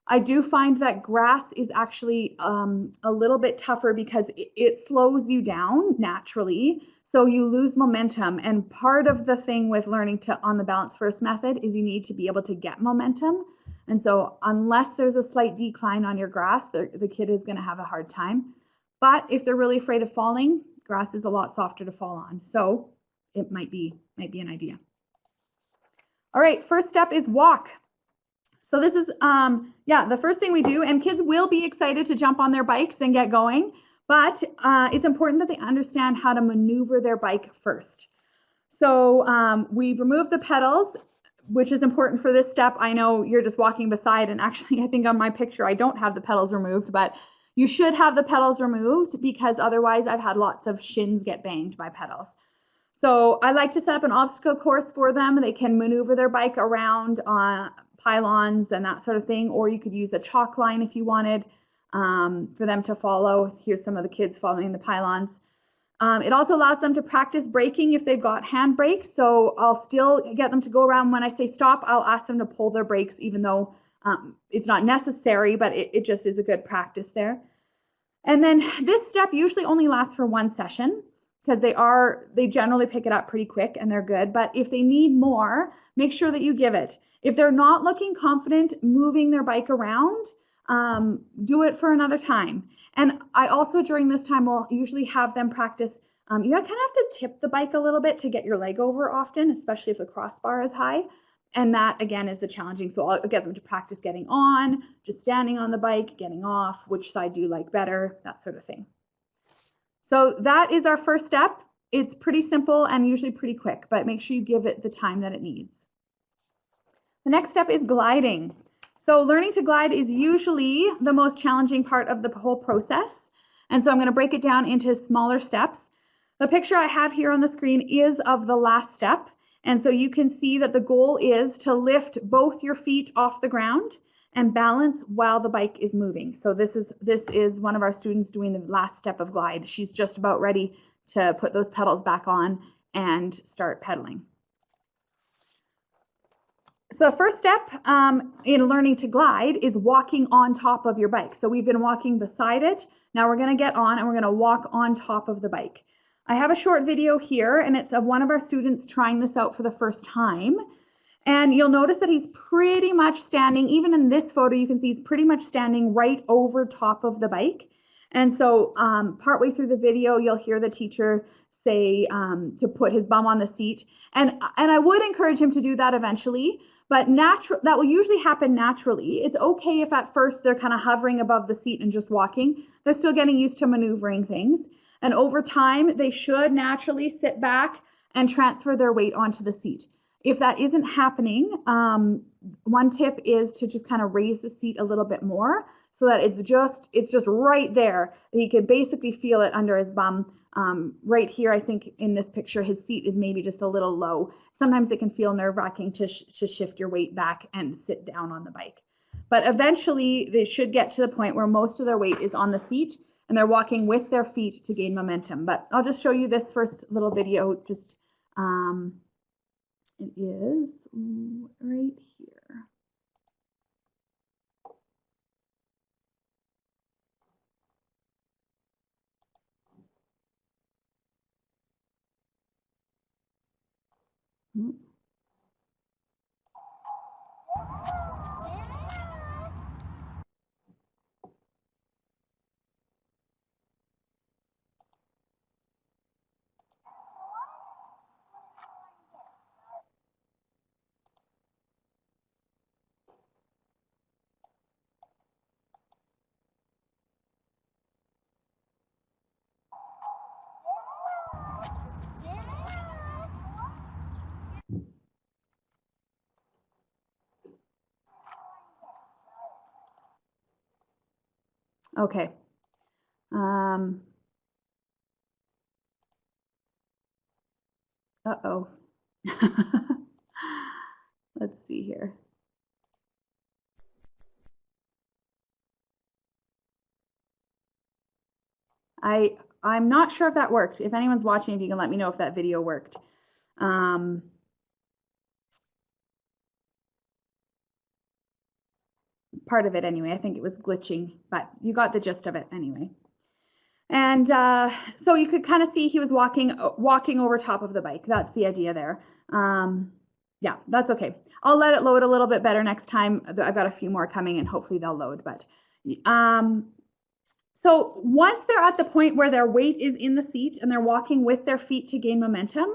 Speaker 1: I do find that grass is actually a little bit tougher because it slows you down naturally. So you lose momentum, and part of the thing with learning on the balance first method is you need to be able to get momentum. And so unless there's a slight decline on your grass, the kid is going to have a hard time. But if they're really afraid of falling, grass is a lot softer to fall on. So it might be an idea. All right, first step is walk. So this is the first thing we do, and kids will be excited to jump on their bikes and get going. But it's important that they understand how to maneuver their bike first. So we've removed the pedals, which is important for this step. I know you're just walking beside, and actually I think on my picture I don't have the pedals removed, but you should have the pedals removed because otherwise I've had lots of shins get banged by pedals. So I like to set up an obstacle course for them. They can maneuver their bike around pylons and that sort of thing, or you could use a chalk line if you wanted for them to follow. Here's some of the kids following the pylons. It also allows them to practice braking if they've got hand brakes. So I'll still get them to go around. When I say stop, I'll ask them to pull their brakes, even though it's not necessary, but it just is a good practice there. And then this step usually only lasts for one session because they generally pick it up pretty quick and they're good. But if they need more, make sure that you give it. If they're not looking confident moving their bike around, do it for another time. And I also, during this time, will usually have them practice. You kind of have to tip the bike a little bit to get your leg over often, especially if the crossbar is high. And that, again, is the challenging. So I'll get them to practice getting on, just standing on the bike, getting off, which side do you like better, that sort of thing. So that is our first step. It's pretty simple and usually pretty quick, but make sure you give it the time that it needs. The next step is gliding. So learning to glide is usually the most challenging part of the whole process. And so I'm going to break it down into smaller steps. The picture I have here on the screen is of the last step. And so you can see that the goal is to lift both your feet off the ground and balance while the bike is moving. So this is one of our students doing the last step of glide. She's just about ready to put those pedals back on and start pedaling. So the first step in learning to glide is walking on top of your bike. So we've been walking beside it. Now we're going to get on and we're going to walk on top of the bike. I have a short video here, and it's of one of our students trying this out for the first time. And you'll notice that he's pretty much standing, even in this photo, you can see he's pretty much standing right over top of the bike. And so partway through the video, you'll hear the teacher say to put his bum on the seat. And I would encourage him to do that eventually, but that will usually happen naturally. It's okay if at first they're kind of hovering above the seat and just walking. They're still getting used to maneuvering things. And over time, they should naturally sit back and transfer their weight onto the seat. If that isn't happening, one tip is to just kind of raise the seat a little bit more so that it's just right there. He could basically feel it under his bum. Right here, I think in this picture, his seat is maybe just a little low. Sometimes it can feel nerve-wracking to shift your weight back and sit down on the bike. But eventually, they should get to the point where most of their weight is on the seat and they're walking with their feet to gain momentum. But I'll just show you this first little video. Just it is right here. Okay. Uh-oh. Let's see here. I'm not sure if that worked. If anyone's watching, if you can let me know if that video worked. Part of it anyway. I think it was glitching, but you got the gist of it anyway. And so you could kind of see he was walking over top of the bike. That's the idea there. Yeah, that's okay. I'll let it load a little bit better next time. I've got a few more coming and hopefully they'll load. But so once they're at the point where their weight is in the seat and they're walking with their feet to gain momentum,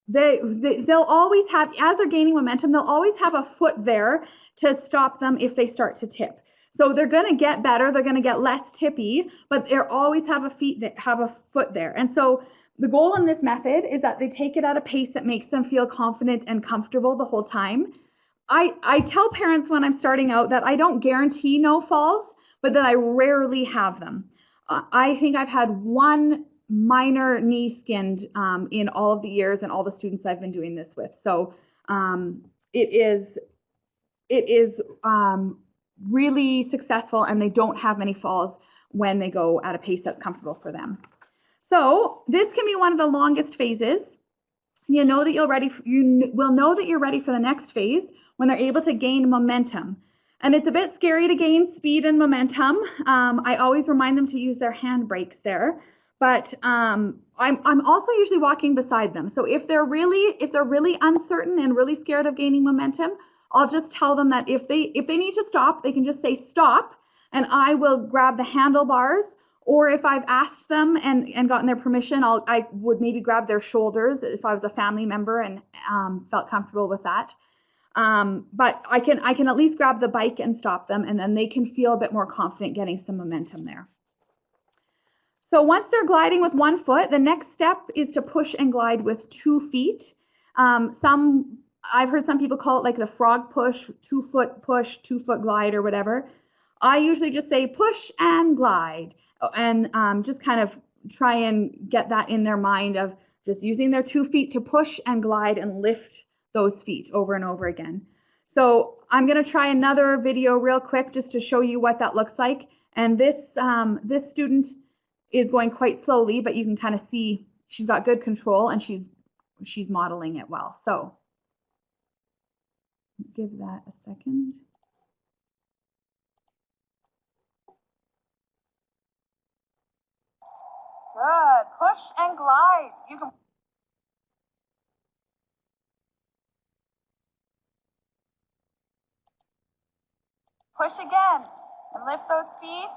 Speaker 1: they'll always have, as they're gaining momentum, they'll always have a foot there to stop them if they start to tip. So they're going to get better, they're going to get less tippy, but they always have a foot there. And so The goal in this method is that they take it at a pace that makes them feel confident and comfortable the whole time. I tell parents when I'm starting out that I don't guarantee no falls, but that I rarely have them. I think I've had one minor knee skinned in all of the years and all the students I've been doing this with. So it is really successful, and they don't have many falls when they go at a pace that's comfortable for them. So this can be one of the longest phases. You know that you will know that you're ready for the next phase when they're able to gain momentum. And it's a bit scary to gain speed and momentum. I always remind them to use their hand brakes there. But I'm also usually walking beside them. So if they're really uncertain and really scared of gaining momentum, I'll just tell them that if they need to stop, they can just say stop, and I will grab the handlebars. Or if I've asked them and gotten their permission, I would maybe grab their shoulders if I was a family member and felt comfortable with that. But I can at least grab the bike and stop them, and then they can feel a bit more confident getting some momentum there. So once they're gliding with one foot, the next step is to push and glide with 2 feet. I've heard some people call it like the frog push, 2-foot push, 2-foot glide or whatever. I usually just say push and glide, and just kind of try and get that in their mind of just using their 2 feet to push and glide and lift those feet over and over again. So I'm going to try another video real quick just to show you what that looks like. And this student is going quite slowly, but you can kind of see she's got good control and she's modeling it well. So give that a second. Good. Push and glide. You can push again and lift those feet.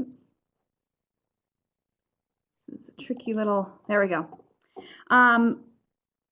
Speaker 1: Oops. This is a tricky little, there we go.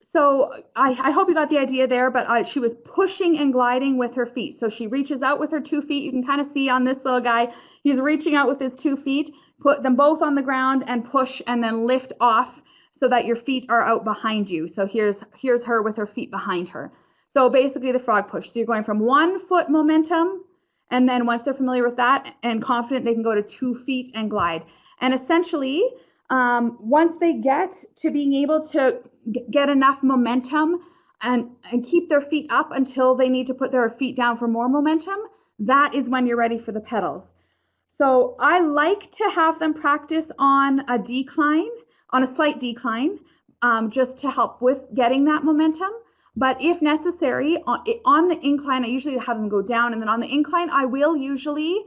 Speaker 1: So I hope you got the idea there, but she was pushing and gliding with her feet. So she reaches out with her 2 feet. You can kind of see on this little guy, he's reaching out with his 2 feet, put them both on the ground and push and then lift off so that your feet are out behind you. So here's her with her feet behind her. So basically the frog push. So you're going from 1 foot momentum, and then once they're familiar with that and confident, they can go to 2 feet and glide. And essentially, once they get to being able to get enough momentum and keep their feet up until they need to put their feet down for more momentum, that is when you're ready for the pedals. So I like to have them practice on a decline, on a slight decline, just to help with getting that momentum. But if necessary, on the incline, I usually have them go down, and then on the incline, I will usually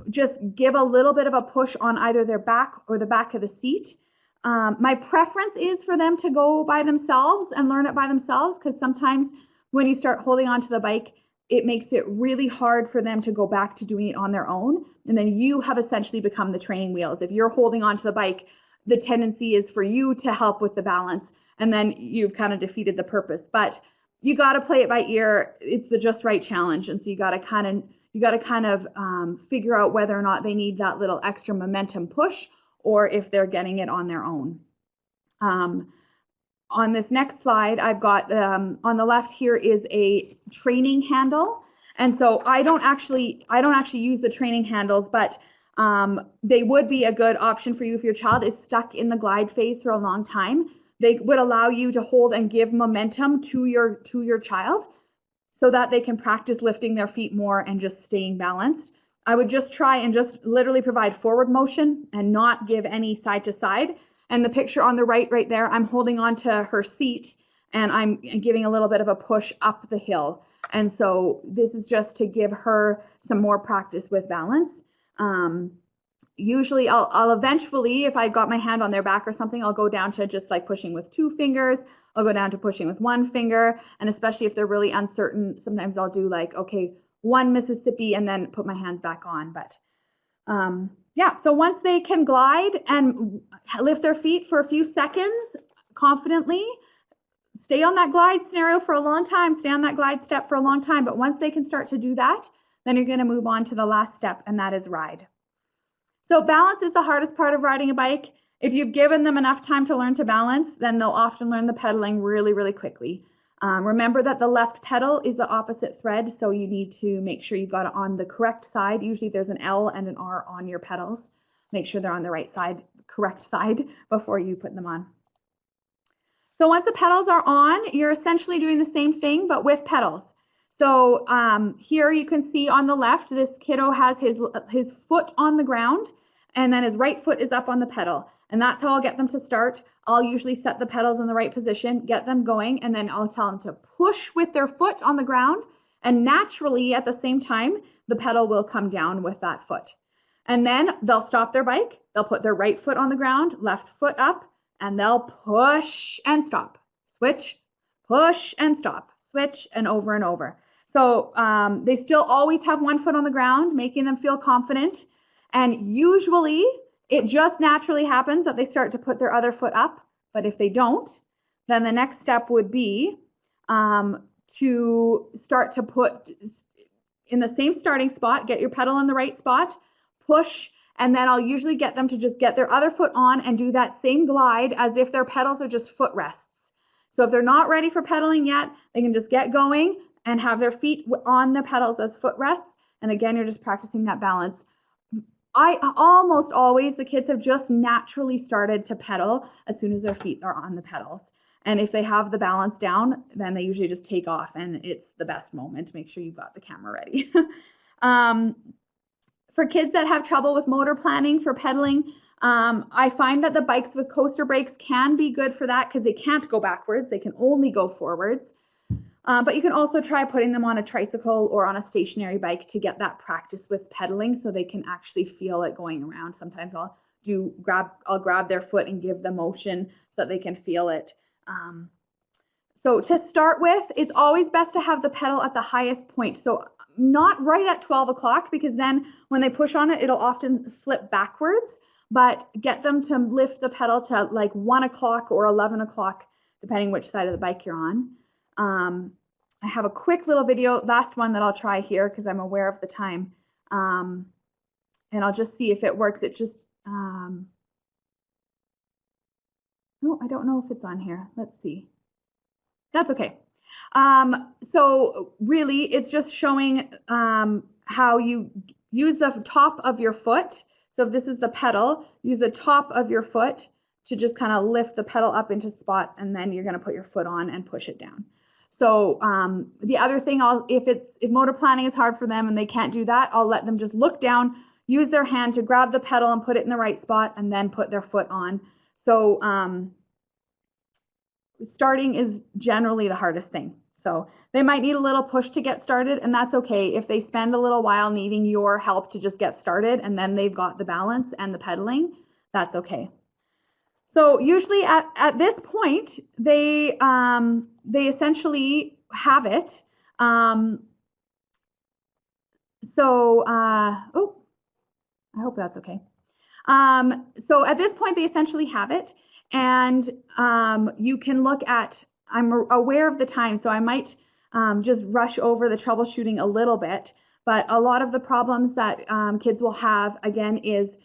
Speaker 1: just give a little bit of a push on either their back or the back of the seat. My preference is for them to go by themselves and learn it by themselves, because sometimes when you start holding onto the bike, it makes it really hard for them to go back to doing it on their own. And then you have essentially become the training wheels. If you're holding onto the bike, the tendency is for you to help with the balance, and then you've kind of defeated the purpose. But you got to play it by ear. It's the just right challenge. And so you got to kind of figure out whether or not they need that little extra momentum push, or if they're getting it on their own. On this next slide, I've got on the left here is a training handle. And so I don't actually use the training handles, but they would be a good option for you if your child is stuck in the glide phase for a long time. They would allow you to hold and give momentum to your child so that they can practice lifting their feet more and just staying balanced. I would just try and just literally provide forward motion and not give any side to side. And the picture on the right there, I'm holding on to her seat and I'm giving a little bit of a push up the hill. And so this is just to give her some more practice with balance. Usually I'll eventually, if I got my hand on their back or something, I'll go down to just like pushing with 2 fingers. I'll go down to pushing with 1 finger. And especially if they're really uncertain, sometimes I'll do like, okay, 1 Mississippi and then put my hands back on. But yeah, so once they can glide and lift their feet for a few seconds confidently, stay on that glide scenario for a long time, stay on that glide step for a long time. But once they can start to do that, then you're going to move on to the last step, and that is ride. So balance is the hardest part of riding a bike. If you've given them enough time to learn to balance, then they'll often learn the pedaling really, really quickly. Remember that the left pedal is the opposite thread, so you need to make sure you've got it on the correct side. Usually there's an L and an R on your pedals. Make sure they're on the right side, correct side, before you put them on. So once the pedals are on, you're essentially doing the same thing, but with pedals. So here you can see on the left, this kiddo has his foot on the ground, and then his right foot is up on the pedal. And that's how I'll get them to start. I'll usually set the pedals in the right position, get them going, and then I'll tell them to push with their foot on the ground. And naturally, at the same time, the pedal will come down with that foot. And then they'll stop their bike. They'll put their right foot on the ground, left foot up, and they'll push and stop, switch, push and stop, switch, and over. So they still always have one foot on the ground, making them feel confident. And usually it just naturally happens that they start to put their other foot up. But if they don't, then the next step would be to start to put in the same starting spot, get your pedal in the right spot, push, and then I'll usually get them to just get their other foot on and do that same glide as if their pedals are just foot rests. So if they're not ready for pedaling yet, they can just get going and have their feet on the pedals as foot rests. And again, you're just practicing that balance. Almost always, the kids have just naturally started to pedal as soon as their feet are on the pedals. And if they have the balance down, then they usually just take off, and it's the best moment. Make sure you've got the camera ready. For kids that have trouble with motor planning for pedaling, I find that the bikes with coaster brakes can be good for that because they can't go backwards. They can only go forwards. But you can also try putting them on a tricycle or on a stationary bike to get that practice with pedaling so they can actually feel it going around. Sometimes I'll grab their foot and give the motion so that they can feel it. So to start with, it's always best to have the pedal at the highest point. So not right at 12 o'clock, because then when they push on it, it'll often flip backwards, but get them to lift the pedal to like 1 o'clock or 11 o'clock, depending which side of the bike you're on. I have a quick little video, last one that I'll try here because I'm aware of the time. And I'll just see if it works. It just, no, I don't know if it's on here. Let's see. That's okay. So really it's just showing how you use the top of your foot. So if this is the pedal, use the top of your foot to just kind of lift the pedal up into spot, and then you're going to put your foot on and push it down. So the other thing, if motor planning is hard for them and they can't do that, I'll let them just look down, use their hand to grab the pedal and put it in the right spot, and then put their foot on. So starting is generally the hardest thing. So they might need a little push to get started, and that's okay. If they spend a little while needing your help to just get started and then they've got the balance and the pedaling, that's okay. So usually at this point, they essentially have it. Oh, I hope that's okay. So at this point, they essentially have it. And you can look at, I'm aware of the time, so I might just rush over the troubleshooting a little bit. But a lot of the problems that kids will have, again, is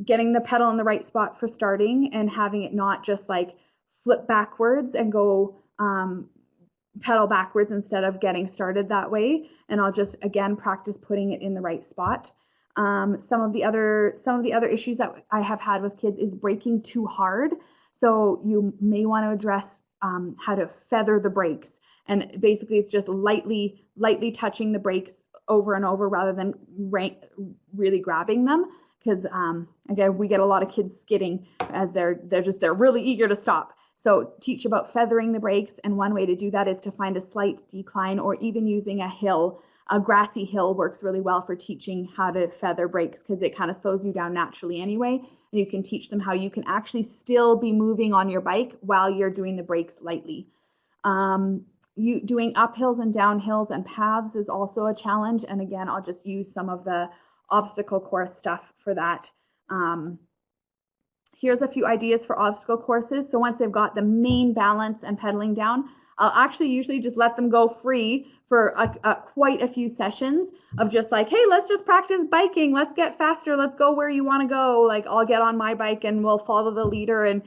Speaker 1: getting the pedal in the right spot for starting and having it not just like flip backwards and go pedal backwards instead of getting started that way. And I'll just, again, practice putting it in the right spot. Some of the other issues that I have had with kids is braking too hard. So you may want to address how to feather the brakes. And basically it's just lightly touching the brakes over and over rather than really grabbing them. Because again, we get a lot of kids skidding as they're really eager to stop. So teach about feathering the brakes, and one way to do that is to find a slight decline, or even using a hill. A grassy hill works really well for teaching how to feather brakes because it kind of slows you down naturally anyway. And you can teach them how you can actually still be moving on your bike while you're doing the brakes lightly. Doing uphills and downhills and paths is also a challenge. And again, I'll just use some of the obstacle course stuff for that. Here's a few ideas for obstacle courses. So once they've got the main balance and pedaling down, I'll actually usually just let them go free for quite a few sessions of just like, hey, let's just practice biking. Let's get faster. Let's go where you want to go. Like, I'll get on my bike and we'll follow the leader, and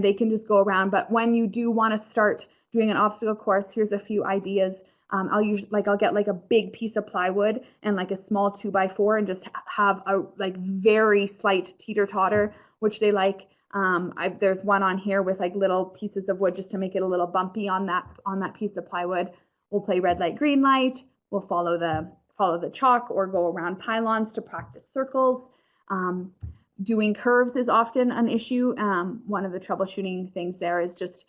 Speaker 1: they can just go around. But when you do want to start doing an obstacle course, here's a few ideas. I'll get like a big piece of plywood and like a small 2x4 and just have a like very slight teeter-totter, which they like. There's one on here with like little pieces of wood just to make it a little bumpy on that piece of plywood. We'll play red light, green light. We'll follow the chalk or go around pylons to practice circles. Doing curves is often an issue. One of the troubleshooting things there is just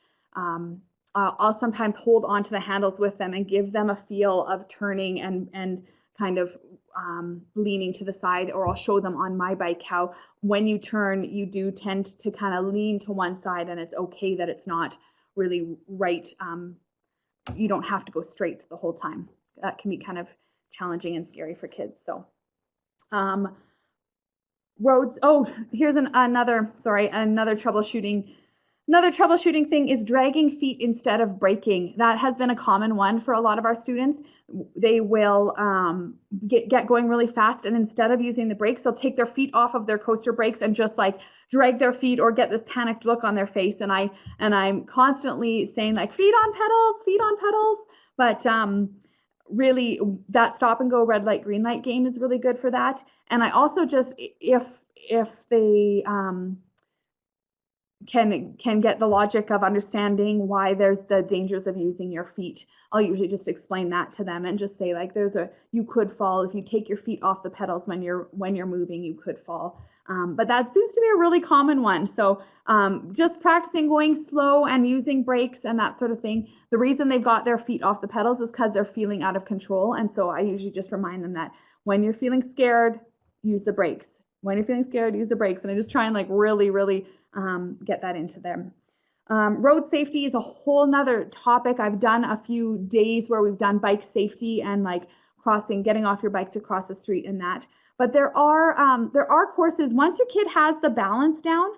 Speaker 1: I'll sometimes hold on to the handles with them and give them a feel of turning and kind of leaning to the side, or I'll show them on my bike how when you turn, you do tend to kind of lean to one side, and it's okay that it's not really right. You don't have to go straight the whole time. That can be kind of challenging and scary for kids. So roads. Oh, here's another troubleshooting. Another troubleshooting thing is dragging feet instead of braking. That has been a common one for a lot of our students. They will get going really fast, and instead of using the brakes, they'll take their feet off of their coaster brakes and just like drag their feet or get this panicked look on their face. And I'm constantly saying like, feet on pedals. But really, that stop and go red light, green light game is really good for that. And I also just, if they can get the logic of understanding why there's the dangers of using your feet, I'll usually just explain that to them and just say like, you could fall if you take your feet off the pedals when you're moving, you could fall. But that seems to be a really common one. So just practicing going slow and using brakes and that sort of thing. The reason they've got their feet off the pedals is because they're feeling out of control. And so I usually just remind them that when you're feeling scared, use the brakes. When you're feeling scared, use the brakes. And I just try and like really get that into them. Road safety is a whole nother topic. I've done a few days where we've done bike safety and like getting off your bike to cross the street and that. But there are courses, once your kid has the balance down,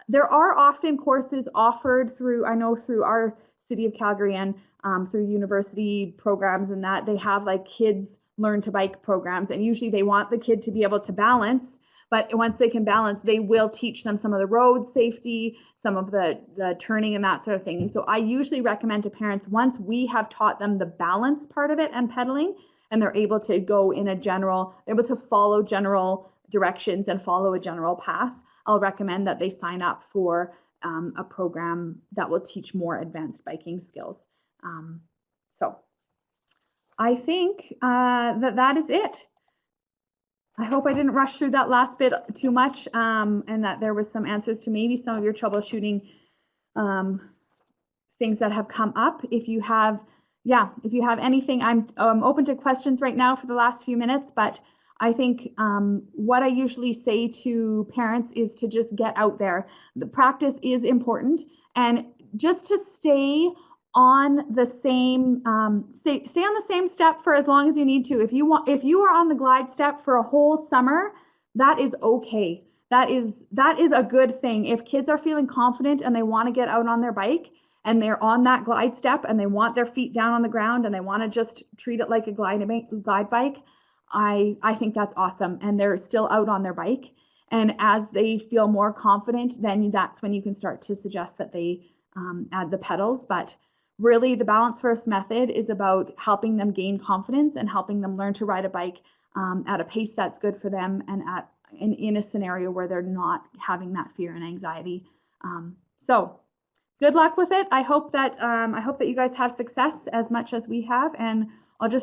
Speaker 1: there are often courses offered through our City of Calgary and through university programs and that they have like kids learn to bike programs, and usually they want the kid to be able to balance. But once they can balance, they will teach them some of the road safety, some of the turning and that sort of thing. And so I usually recommend to parents, once we have taught them the balance part of it and pedaling, and they're able to go able to follow general directions and follow a general path, I'll recommend that they sign up for a program that will teach more advanced biking skills. So I think that is it. I hope I didn't rush through that last bit too much, and that there was some answers to maybe some of your troubleshooting things that have come up. If you have anything, I'm open to questions right now for the last few minutes, but I think what I usually say to parents is to just get out there. The practice is important, and just to stay on the same stay on the same step for as long as you need to. If you are on the glide step for a whole summer, that is okay. That is a good thing. If kids are feeling confident and they want to get out on their bike and they're on that glide step and they want their feet down on the ground and they want to just treat it like a glide bike, I think that's awesome. And they're still out on their bike. And as they feel more confident, then that's when you can start to suggest that they add the pedals. But really, the Balance First method is about helping them gain confidence and helping them learn to ride a bike at a pace that's good for them and in a scenario where they're not having that fear and anxiety. So good luck with it. I hope that you guys have success as much as we have, and I'll just